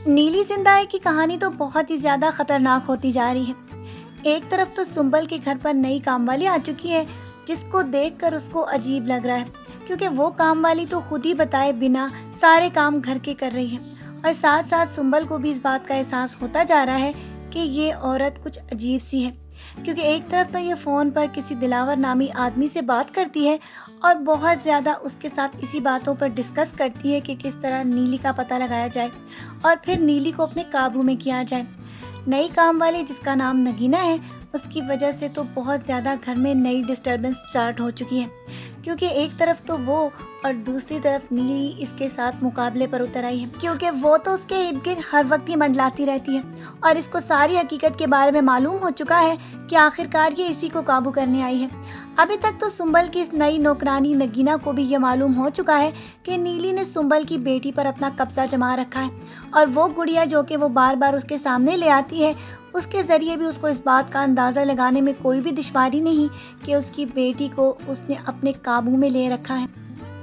نیلی زندائی کی کہانی تو بہت ہی زیادہ خطرناک ہوتی جا رہی ہے۔ ایک طرف تو سنبل کے گھر پر نئی کام والی آ چکی ہے، جس کو دیکھ کر اس کو عجیب لگ رہا ہے، کیونکہ وہ کام والی تو خود ہی بتائے بنا سارے کام گھر کے کر رہی ہے، اور ساتھ ساتھ سنبل کو بھی اس بات کا احساس ہوتا جا رہا ہے کہ یہ عورت کچھ عجیب سی ہے، کیونکہ ایک طرف تو یہ فون پر کسی دلاور نامی آدمی سے بات کرتی ہے اور بہت زیادہ اس کے ساتھ اسی باتوں پر ڈسکس کرتی ہے کہ کس طرح نیلی کا پتہ لگایا جائے اور پھر نیلی کو اپنے قابو میں کیا جائے۔ نئی کام والی جس کا نام نگینا ہے، اس کی وجہ سے تو بہت زیادہ گھر میں نئی ڈسٹربنس سٹارٹ ہو چکی ہے، کیونکہ ایک طرف تو وہ اور دوسری طرف نیلی اس کے ساتھ مقابلے پر اتر آئی ہے، کیونکہ وہ تو اس کے ارد گرد ہر وقت ہی منڈلاتی رہتی ہے اور اس کو ساری حقیقت کے بارے میں معلوم ہو چکا ہے کہ آخرکار یہ اسی کو قابو کرنے آئی ہے۔ ابھی تک تو سنبل کی اس نئی نوکرانی نگینا کو بھی یہ معلوم ہو چکا ہے کہ نیلی نے سنبل کی بیٹی پر اپنا قبضہ جما رکھا ہے، اور وہ گڑیا جو کہ وہ بار بار اس کے سامنے لے آتی ہے، اس کے ذریعے بھی اس کو اس بات کا اندازہ لگانے میں کوئی بھی دشواری نہیں کہ اس کی بیٹی کو اس نے اپنے قابو میں لے رکھا ہے،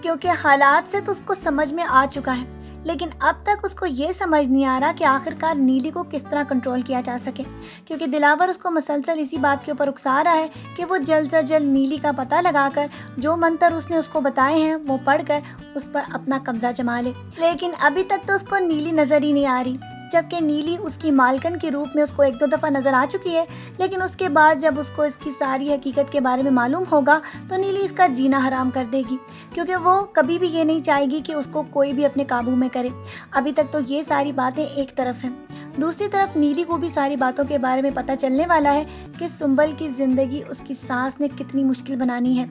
کیونکہ حالات سے تو اس کو سمجھ میں آ چکا ہے، لیکن اب تک اس کو یہ سمجھ نہیں آ رہا کہ آخرکار نیلی کو کس طرح کنٹرول کیا جا سکے، کیونکہ دلاور اس کو مسلسل اسی بات کے اوپر اکسا رہا ہے کہ وہ جلد سے جلد نیلی کا پتہ لگا کر جو منتر اس نے اس کو بتائے ہیں وہ پڑھ کر اس پر اپنا قبضہ جما لے، لیکن ابھی تک تو اس کو نیلی نظر ہی نہیں آ رہی، جبکہ نیلی اس کی مالکن کے روپ میں اس کو ایک دو دفعہ نظر آ چکی ہے، لیکن اس کے بعد جب اس کو اس کی ساری حقیقت کے بارے میں معلوم ہوگا تو نیلی اس کا جینا حرام کر دے گی، کیونکہ وہ کبھی بھی یہ نہیں چاہے گی کہ اس کو کوئی بھی اپنے قابو میں کرے۔ ابھی تک تو یہ ساری باتیں ایک طرف ہیں، دوسری طرف نیلی کو بھی ساری باتوں کے بارے میں پتہ چلنے والا ہے کہ سنبل کی زندگی اس کی ساس نے کتنی مشکل بنانی ہے،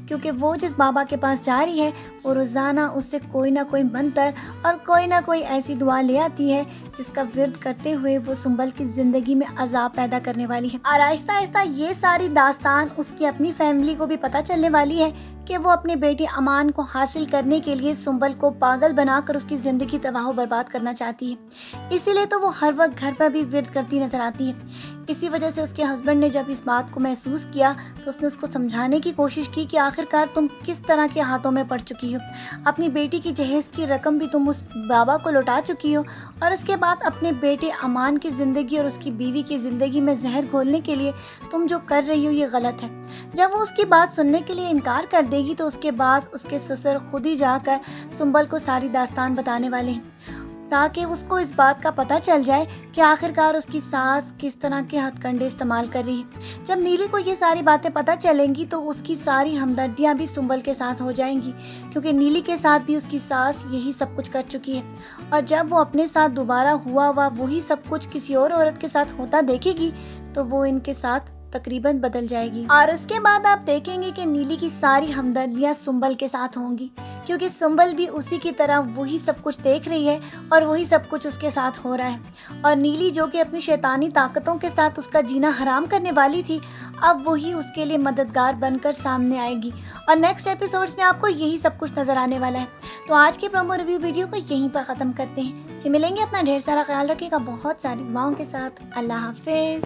کیونکہ وہ جس بابا کے پاس جا رہی ہے وہ روزانہ اس سے کوئی نہ کوئی منتر اور کوئی نہ کوئی ایسی دعا لے آتی ہے جس کا ورد کرتے ہوئے وہ سنبل کی زندگی میں عذاب پیدا کرنے والی ہے، اور آہستہ آہستہ یہ ساری داستان اس کی اپنی فیملی کو بھی پتہ چلنے والی ہے کہ وہ اپنے بیٹے امان کو حاصل کرنے کے لیے سنبل کو پاگل بنا کر اس کی زندگی تباہ و برباد کرنا چاہتی ہے، اسی لیے تو وہ ہر وقت گھر پر بھی ورد کرتی نظر آتی ہے۔ اسی وجہ سے اس کے ہسبینڈ نے جب اس بات کو محسوس کیا تو اس نے اس کو سمجھانے کی کوشش کی کہ آخرکار تم کس طرح کے ہاتھوں میں پڑ چکی ہو، اپنی بیٹی کی جہیز کی رقم بھی تم اس بابا کو لوٹا چکی ہو، اور اس کے بعد اپنے بیٹے امان کی زندگی اور اس کی بیوی کی زندگی میں زہر گھولنے کے لیے تم جو کر رہی ہو یہ غلط ہے۔ جب وہ اس کی بات سننے کے لیے انکار کر دے گی تو اس کے بعد اس کے سسر خود ہی جا کر سنبل کو ساری داستان بتانے والے ہیں، تاکہ اس کو اس بات کا پتہ چل جائے کہ آخرکار اس کی ساس کس طرح کے ہتھ کنڈے استعمال کر رہی ہے۔ جب نیلی کو یہ ساری باتیں پتہ چلیں گی تو اس کی ساری ہمدردیاں بھی سنبل کے ساتھ ہو جائیں گی، کیونکہ نیلی کے ساتھ بھی اس کی ساس یہی سب کچھ کر چکی ہے، اور جب وہ اپنے ساتھ دوبارہ ہوا وہی سب کچھ کسی اور عورت کے ساتھ ہوتا دیکھے گی تو وہ ان کے ساتھ تقریباً بدل جائے گی، اور اس کے بعد آپ دیکھیں گے کہ نیلی کی ساری ہمدردیاں سنبل کے ساتھ ہوں گی، کیونکہ سنبل بھی اسی کی طرح وہی سب کچھ دیکھ رہی ہے اور وہی سب کچھ اس کے ساتھ ہو رہا ہے، اور نیلی جو کہ اپنی شیطانی طاقتوں کے ساتھ اس کا جینا حرام کرنے والی تھی اب وہی اس کے لیے مددگار بن کر سامنے آئے گی، اور نیکسٹ ایپیسوڈز میں آپ کو یہی سب کچھ نظر آنے والا ہے۔ تو آج کی پرومو ریویو ویڈیو کو یہیں پر ختم کرتے ہیں، پھر ملیں گے، اپنا ڈھیر سارا خیال رکھیے گا بہت ساری دعاؤں کے ساتھ، اللہ حافظ۔